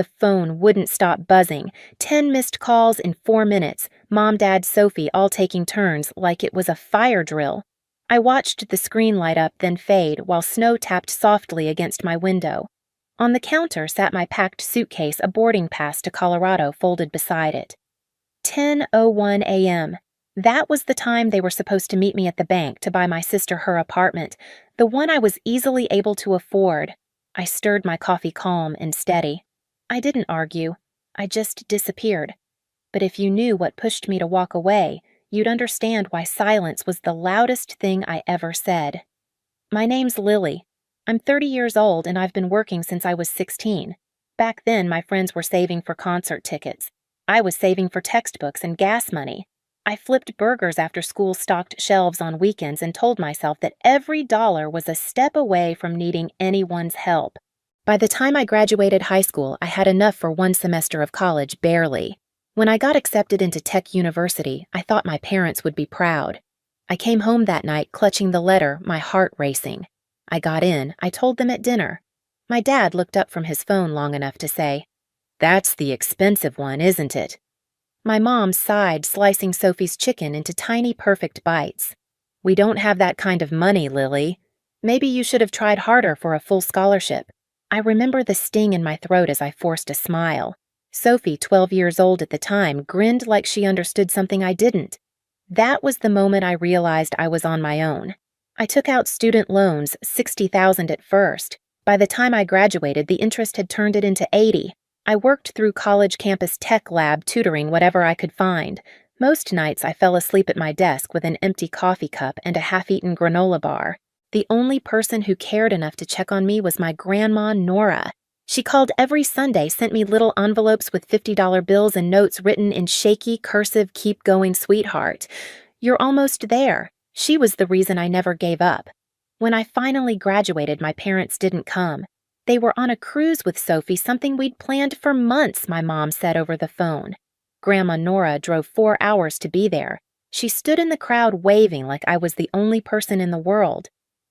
The phone wouldn't stop buzzing. 10 missed calls in 4 minutes. Mom, Dad, Sophie all taking turns like it was a fire drill. I watched the screen light up then fade while snow tapped softly against my window. On the counter sat my packed suitcase, a boarding pass to Colorado folded beside it. 10:01 a.m. That was the time they were supposed to meet me at the bank to buy my sister her apartment, the one I was easily able to afford. I stirred my coffee calm and steady. I didn't argue. I just disappeared. But if you knew what pushed me to walk away, you'd understand why silence was the loudest thing I ever said. My name's Lily. I'm 30 years old and I've been working since I was 16. Back then, my friends were saving for concert tickets. I was saving for textbooks and gas money. I flipped burgers after school stocked shelves on weekends and told myself that every dollar was a step away from needing anyone's help. By the time I graduated high school, I had enough for one semester of college, barely. When I got accepted into Tech University, I thought my parents would be proud. I came home that night clutching the letter, my heart racing. I got in, I told them at dinner. My dad looked up from his phone long enough to say, "That's the expensive one, isn't it?" My mom sighed, slicing Sophie's chicken into tiny, perfect bites. "We don't have that kind of money, Lily. Maybe you should have tried harder for a full scholarship." I remember the sting in my throat as I forced a smile. Sophie, 12 years old at the time, grinned like she understood something I didn't. That was the moment I realized I was on my own. I took out student loans, $60,000 at first. By the time I graduated, the interest had turned it into 80. I worked through college campus tech lab tutoring whatever I could find. Most nights I fell asleep at my desk with an empty coffee cup and a half-eaten granola bar. The only person who cared enough to check on me was my grandma, Nora. She called every Sunday, sent me little envelopes with $50 bills and notes written in shaky, cursive, "Keep going, sweetheart. You're almost there." She was the reason I never gave up. When I finally graduated, my parents didn't come. They were on a cruise with Sophie, something we'd planned for months, my mom said over the phone. Grandma Nora drove 4 hours to be there. She stood in the crowd waving like I was the only person in the world.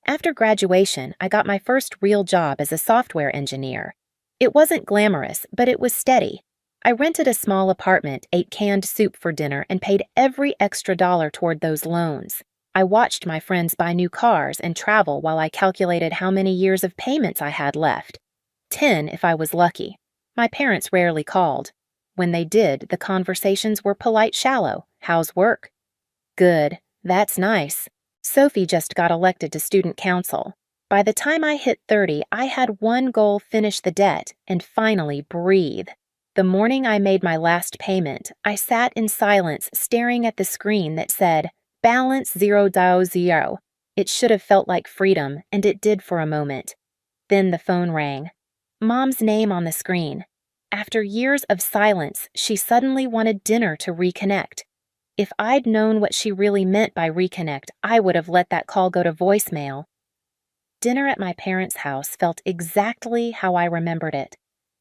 After graduation, I got my first real job as a software engineer. It wasn't glamorous, but it was steady. I rented a small apartment, ate canned soup for dinner, and paid every extra dollar toward those loans. I watched my friends buy new cars and travel while I calculated how many years of payments I had left. 10 if I was lucky. My parents rarely called. When they did, the conversations were polite, shallow. "How's work?" "Good. That's nice." Sophie just got elected to student council. By the time I hit 30, I had one goal: finish the debt and finally breathe. The morning I made my last payment, I sat in silence staring at the screen that said, "Balance $0.00. It should have felt like freedom, and it did for a moment. Then the phone rang. Mom's name on the screen. After years of silence, she suddenly wanted dinner to reconnect. If I'd known what she really meant by reconnect, I would have let that call go to voicemail. Dinner at my parents' house felt exactly how I remembered it.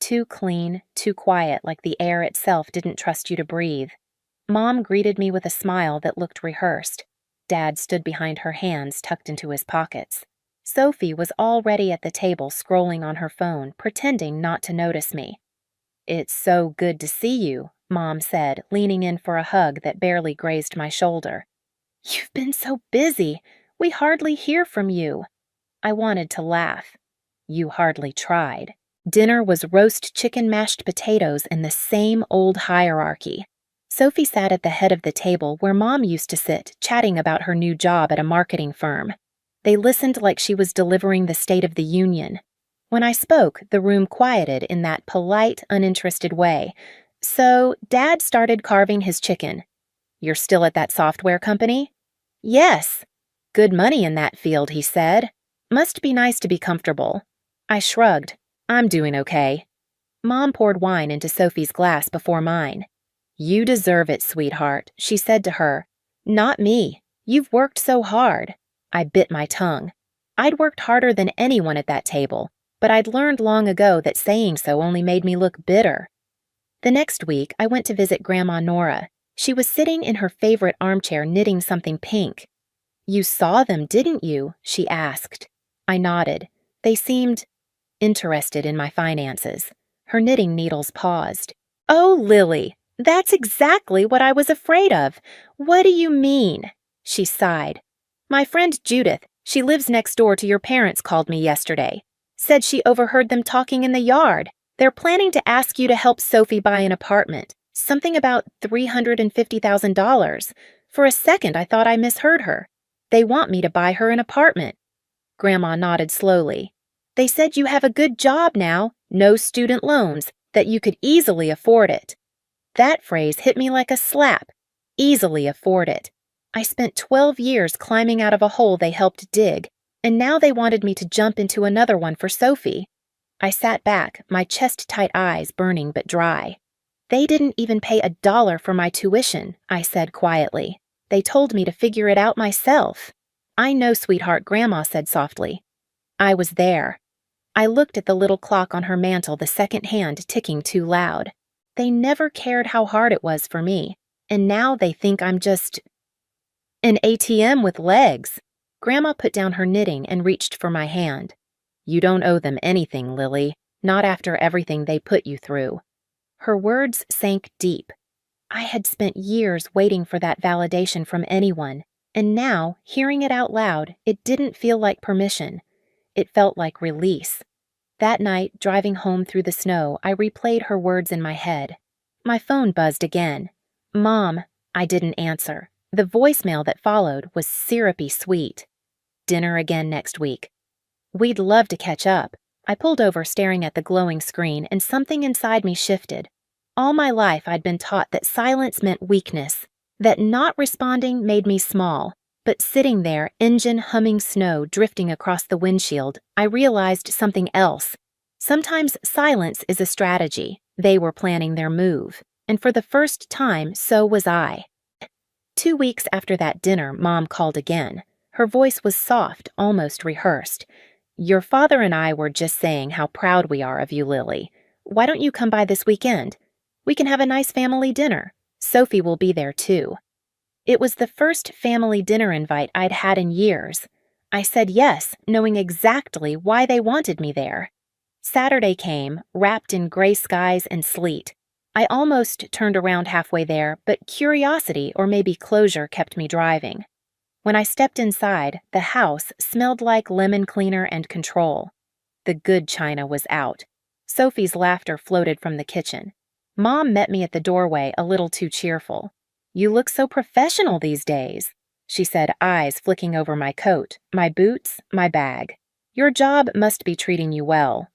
Too clean, too quiet, like the air itself didn't trust you to breathe. Mom greeted me with a smile that looked rehearsed. Dad stood behind her hands tucked into his pockets. Sophie was already at the table scrolling on her phone, pretending not to notice me. "It's so good to see you," Mom said, leaning in for a hug that barely grazed my shoulder. "You've been so busy. We hardly hear from you." I wanted to laugh. "You hardly tried." Dinner was roast chicken, mashed potatoes, and the same old hierarchy. Sophie sat at the head of the table where Mom used to sit, chatting about her new job at a marketing firm. They listened like she was delivering the State of the Union. When I spoke, the room quieted in that polite, uninterested way. So Dad started carving his chicken. "You're still at that software company?" "Yes." "Good money in that field," he said. "Must be nice to be comfortable." I shrugged. "I'm doing okay." Mom poured wine into Sophie's glass before mine. "You deserve it, sweetheart," she said to her. "Not me. You've worked so hard." I bit my tongue. I'd worked harder than anyone at that table, but I'd learned long ago that saying so only made me look bitter. The next week, I went to visit Grandma Nora. She was sitting in her favorite armchair knitting something pink. "You saw them, didn't you?" she asked. I nodded. They seemed interested in my finances. Her knitting needles paused. Oh, Lily, that's exactly what I was afraid of. What do you mean? She sighed. My friend Judith, she lives next door to your parents, called me yesterday. Said she overheard them talking in the yard. They're planning to ask you to help Sophie buy an apartment. Something about $350,000. For a second, I thought I misheard her. They want me to buy her an apartment. Grandma nodded slowly. They said you have a good job now, no student loans, that you could easily afford it. That phrase hit me like a slap. Easily afford it. I spent 12 years climbing out of a hole they helped dig, and now they wanted me to jump into another one for Sophie. I sat back, my chest-tight eyes burning but dry. They didn't even pay $1 for my tuition, I said quietly. They told me to figure it out myself. I know, sweetheart, Grandma said softly. I was there. I looked at the little clock on her mantel, the second hand ticking too loud. They never cared how hard it was for me, and now they think I'm just an ATM with legs. Grandma put down her knitting and reached for my hand. You don't owe them anything, Lily, not after everything they put you through. Her words sank deep. I had spent years waiting for that validation from anyone, and now, hearing it out loud, it didn't feel like permission. It felt like release. That night, driving home through the snow, I replayed her words in my head. My phone buzzed again. Mom, I didn't answer. The voicemail that followed was syrupy sweet. Dinner again next week. We'd love to catch up. I pulled over staring at the glowing screen, and something inside me shifted. All my life I'd been taught that silence meant weakness, that not responding made me small. But sitting there, engine humming, snow drifting across the windshield, I realized something else. Sometimes silence is a strategy. They were planning their move, and for the first time, so was I. 2 weeks after that dinner, Mom called again. Her voice was soft, almost rehearsed. Your father and I were just saying how proud we are of you, Lily. Why don't you come by this weekend? We can have a nice family dinner. Sophie will be there too. It was the first family dinner invite I'd had in years. I said yes, knowing exactly why they wanted me there. Saturday came, wrapped in gray skies and sleet. I almost turned around halfway there, but curiosity or maybe closure kept me driving. When I stepped inside, the house smelled like lemon cleaner and control. The good china was out. Sophie's laughter floated from the kitchen. Mom met me at the doorway, a little too cheerful. You look so professional these days, she said, eyes flicking over my coat, my boots, my bag. Your job must be treating you well.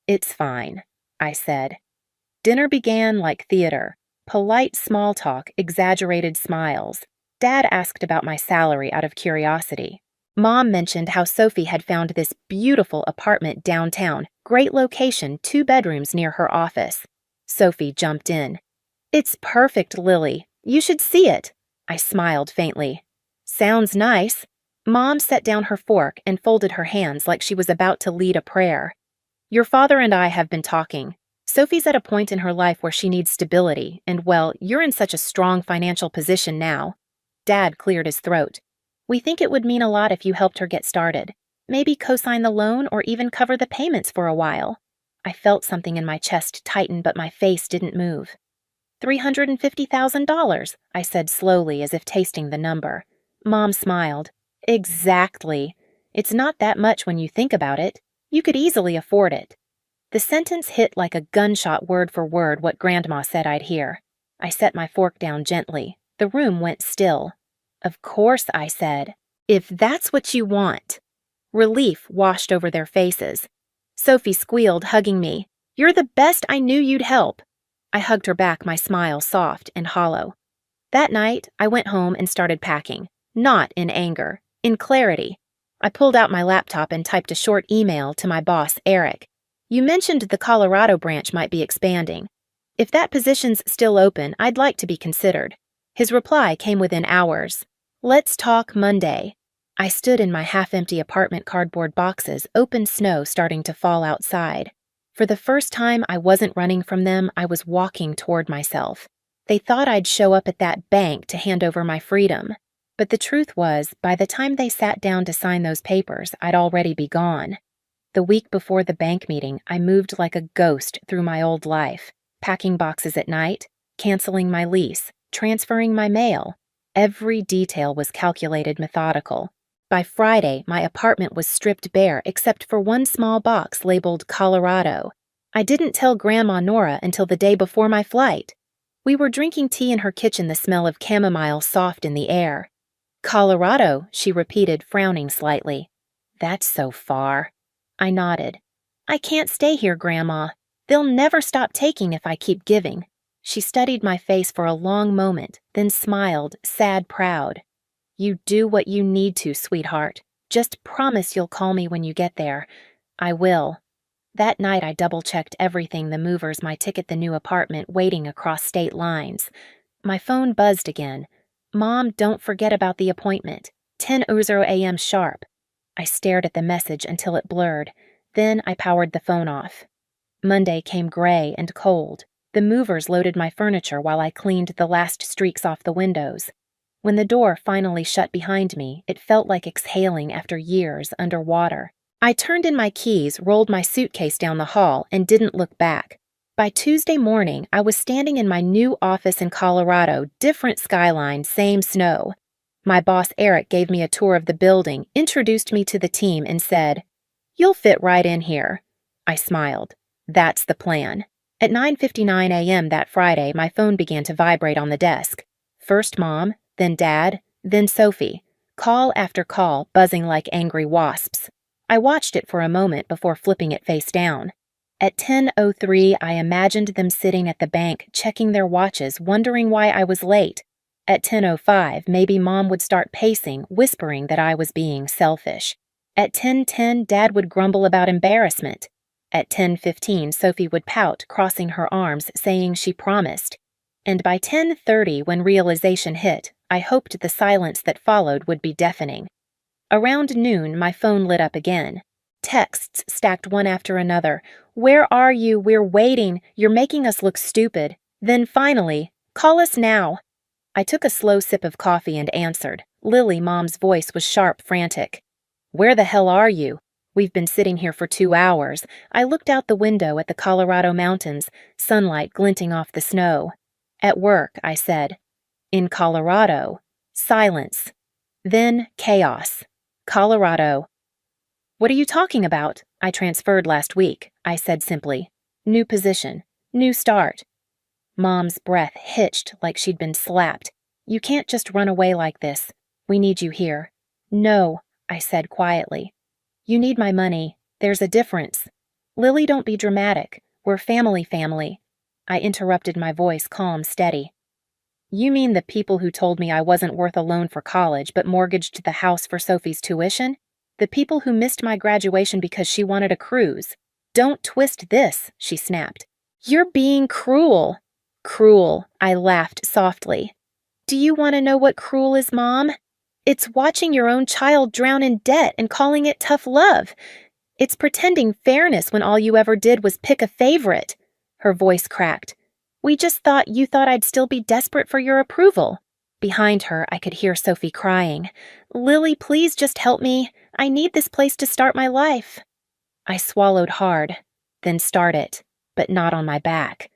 It's fine, I said. Dinner began like theater. Polite small talk, exaggerated smiles. Dad asked about my salary out of curiosity. Mom mentioned how Sophie had found this beautiful apartment downtown, great location, 2 bedrooms near her office. Sophie jumped in. It's perfect, Lily. You should see it. I smiled faintly. Sounds nice. Mom set down her fork and folded her hands like she was about to lead a prayer. Your father and I have been talking. Sophie's at a point in her life where she needs stability, and well, you're in such a strong financial position now. Dad cleared his throat. We think it would mean a lot if you helped her get started. Maybe co-sign the loan or even cover the payments for a while. I felt something in my chest tighten, but my face didn't move. $350,000, I said slowly as if tasting the number. Mom smiled. Exactly. It's not that much when you think about it. You could easily afford it. The sentence hit like a gunshot, word for word what Grandma said I'd hear. I set my fork down gently. The room went still. Of course, I said. If that's what you want. Relief washed over their faces. Sophie squealed, hugging me. You're the best. I knew you'd help. I hugged her back, my smile soft and hollow. That night, I went home and started packing. Not in anger, in clarity. I pulled out my laptop and typed a short email to my boss, Eric. You mentioned the Colorado branch might be expanding. If that position's still open, I'd like to be considered. His reply came within hours. Let's talk Monday. I stood in my half-empty apartment, cardboard boxes, open snow starting to fall outside. For the first time, I wasn't running from them, I was walking toward myself. They thought I'd show up at that bank to hand over my freedom. But the truth was, by the time they sat down to sign those papers, I'd already be gone. The week before the bank meeting, I moved like a ghost through my old life, packing boxes at night, canceling my lease, transferring my mail. Every detail was calculated methodical. By Friday, my apartment was stripped bare except for one small box labeled Colorado. I didn't tell Grandma Nora until the day before my flight. We were drinking tea in her kitchen, the smell of chamomile soft in the air. Colorado, she repeated, frowning slightly. That's so far. I nodded. I can't stay here, Grandma. They'll never stop taking if I keep giving. She studied my face for a long moment, then smiled, sad, proud. You do what you need to, sweetheart. Just promise you'll call me when you get there. I will. That night I double-checked everything, the movers, my ticket, the new apartment, waiting across state lines. My phone buzzed again. Mom, don't forget about the appointment. 10:00 a.m. sharp. I stared at the message until it blurred. Then I powered the phone off. Monday came gray and cold. The movers loaded my furniture while I cleaned the last streaks off the windows. When the door finally shut behind me, it felt like exhaling after years underwater. I turned in my keys, rolled my suitcase down the hall, and didn't look back. By Tuesday morning, I was standing in my new office in Colorado, different skyline, same snow. My boss Eric gave me a tour of the building, introduced me to the team, and said, "You'll fit right in here." I smiled. That's the plan. At 9:59 a.m. that Friday, my phone began to vibrate on the desk. First Mom, then Dad, then Sophie. Call after call, buzzing like angry wasps. I watched it for a moment before flipping it face down. At 10:03, I imagined them sitting at the bank, checking their watches, wondering why I was late. At 10:05, maybe Mom would start pacing, whispering that I was being selfish. At 10:10, Dad would grumble about embarrassment. At 10:15, Sophie would pout, crossing her arms, saying she promised. And by 10:30, when realization hit, I hoped the silence that followed would be deafening. Around noon, my phone lit up again. Texts stacked one after another. "Where are you? We're waiting. You're making us look stupid." Then finally, "Call us now." I took a slow sip of coffee and answered. Lily, Mom's voice was sharp, frantic. "Where the hell are you? We've been sitting here for 2 hours." I looked out the window at the Colorado mountains, sunlight glinting off the snow. "At work," I said. "In Colorado." Silence. Then chaos. Colorado. "What are you talking about?" "I transferred last week," I said simply. "New position. New start." Mom's breath hitched like she'd been slapped. "You can't just run away like this. We need you here." "No," I said quietly. "You need my money. There's a difference." "Lily, don't be dramatic. We're family. I interrupted, my voice calm, steady. "You mean the people who told me I wasn't worth a loan for college but mortgaged the house for Sophie's tuition? The people who missed my graduation because she wanted a cruise? Don't twist this," she snapped. "You're being cruel." "Cruel," I laughed softly. "Do you want to know what cruel is, Mom? It's watching your own child drown in debt and calling it tough love. It's pretending fairness when all you ever did was pick a favorite." Her voice cracked. "We just thought you thought I'd still be desperate for your approval." Behind her, I could hear Sophie crying. "Lily, please just help me. I need this place to start my life." I swallowed hard, then start it, but not on my back.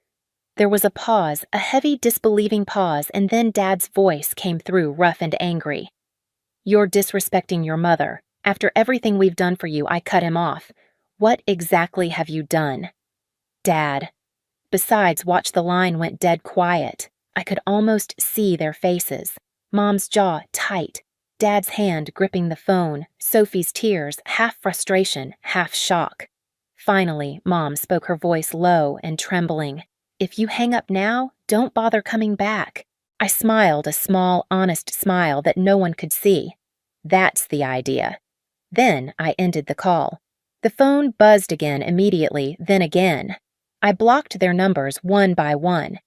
There was a pause, a heavy, disbelieving pause, and then Dad's voice came through, rough and angry. "You're disrespecting your mother. After everything we've done for you," I cut him off. "What exactly have you done?" "Dad." Besides, watch, the line went dead quiet. I could almost see their faces. Mom's jaw tight, Dad's hand gripping the phone, Sophie's tears, half frustration, half shock. Finally, Mom spoke, her voice low and trembling. "If you hang up now, don't bother coming back." I smiled, a small, honest smile that no one could see. That's the idea. Then I ended the call. The phone buzzed again immediately, then again. I blocked their numbers one by one.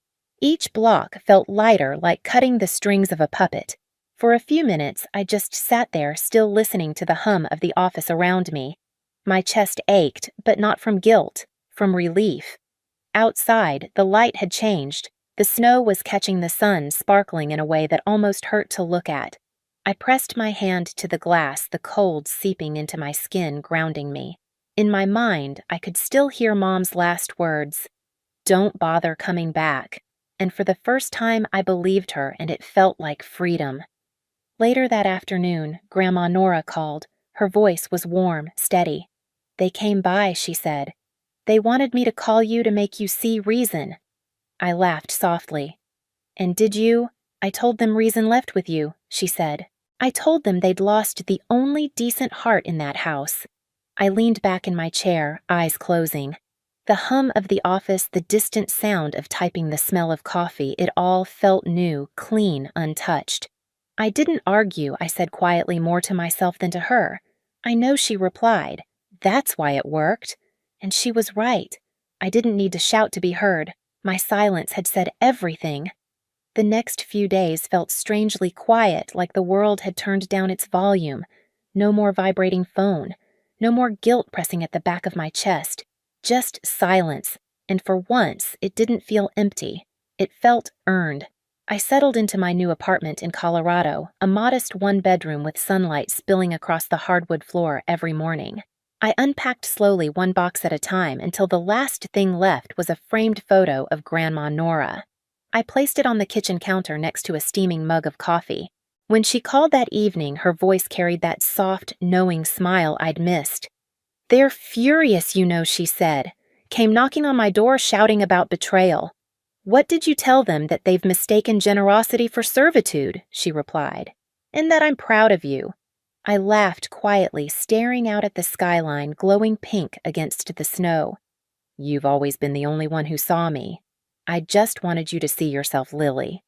Each block felt lighter, like cutting the strings of a puppet. For a few minutes, I just sat there, still listening to the hum of the office around me. My chest ached, but not from guilt, from relief. Outside, the light had changed. The snow was catching the sun, sparkling in a way that almost hurt to look at. I pressed my hand to the glass, the cold seeping into my skin, grounding me. In my mind, I could still hear Mom's last words, "Don't bother coming back." And for the first time, I believed her, and it felt like freedom. Later that afternoon, Grandma Nora called. Her voice was warm, steady. "They came by," she said. "They wanted me to call you to make you see reason." I laughed softly. "And did you?" "I told them reason left with you," she said. "I told them they'd lost the only decent heart in that house." I leaned back in my chair, eyes closing. The hum of the office, the distant sound of typing, the smell of coffee, it all felt new, clean, untouched. "I didn't argue," I said quietly, more to myself than to her. I know she replied, "That's why it worked." And she was right. I didn't need to shout to be heard. My silence had said everything. The next few days felt strangely quiet, like the world had turned down its volume. No more vibrating phone. No more guilt pressing at the back of my chest. Just silence. And for once, it didn't feel empty. It felt earned. I settled into my new apartment in Colorado, a modest one-bedroom with sunlight spilling across the hardwood floor every morning. I unpacked slowly, one box at a time, until the last thing left was a framed photo of Grandma Nora. I placed it on the kitchen counter next to a steaming mug of coffee. When she called that evening, her voice carried that soft, knowing smile I'd missed. "They're furious, you know," she said. "Came knocking on my door shouting about betrayal." "What did you tell them? That they've mistaken generosity for servitude?" she replied. "And that I'm proud of you." I laughed quietly, staring out at the skyline, glowing pink against the snow. "You've always been the only one who saw me. I just wanted you to see yourself, Lily."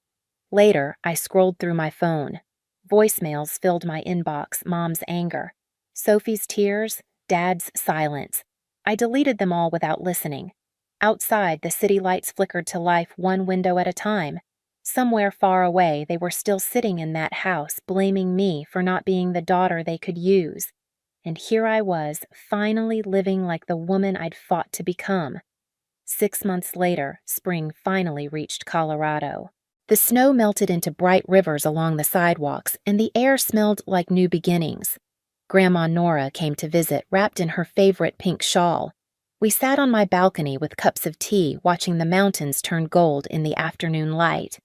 Later, I scrolled through my phone. Voicemails filled my inbox, Mom's anger, Sophie's tears, Dad's silence. I deleted them all without listening. Outside, the city lights flickered to life one window at a time. Somewhere far away, they were still sitting in that house, blaming me for not being the daughter they could use. And here I was, finally living like the woman I'd fought to become. 6 months later, spring finally reached Colorado. The snow melted into bright rivers along the sidewalks, and the air smelled like new beginnings. Grandma Nora came to visit, wrapped in her favorite pink shawl. We sat on my balcony with cups of tea, watching the mountains turn gold in the afternoon light.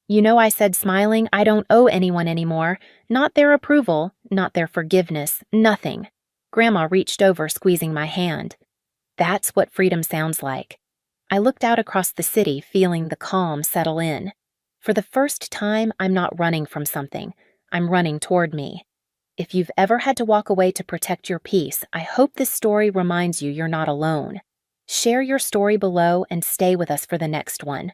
"You know," I said, smiling, "I don't owe anyone anymore. Not their approval, not their forgiveness, nothing." Grandma reached over, squeezing my hand. "That's what freedom sounds like." I looked out across the city, feeling the calm settle in. For the first time, I'm not running from something. I'm running toward me. If you've ever had to walk away to protect your peace, I hope this story reminds you you're not alone. Share your story below and stay with us for the next one.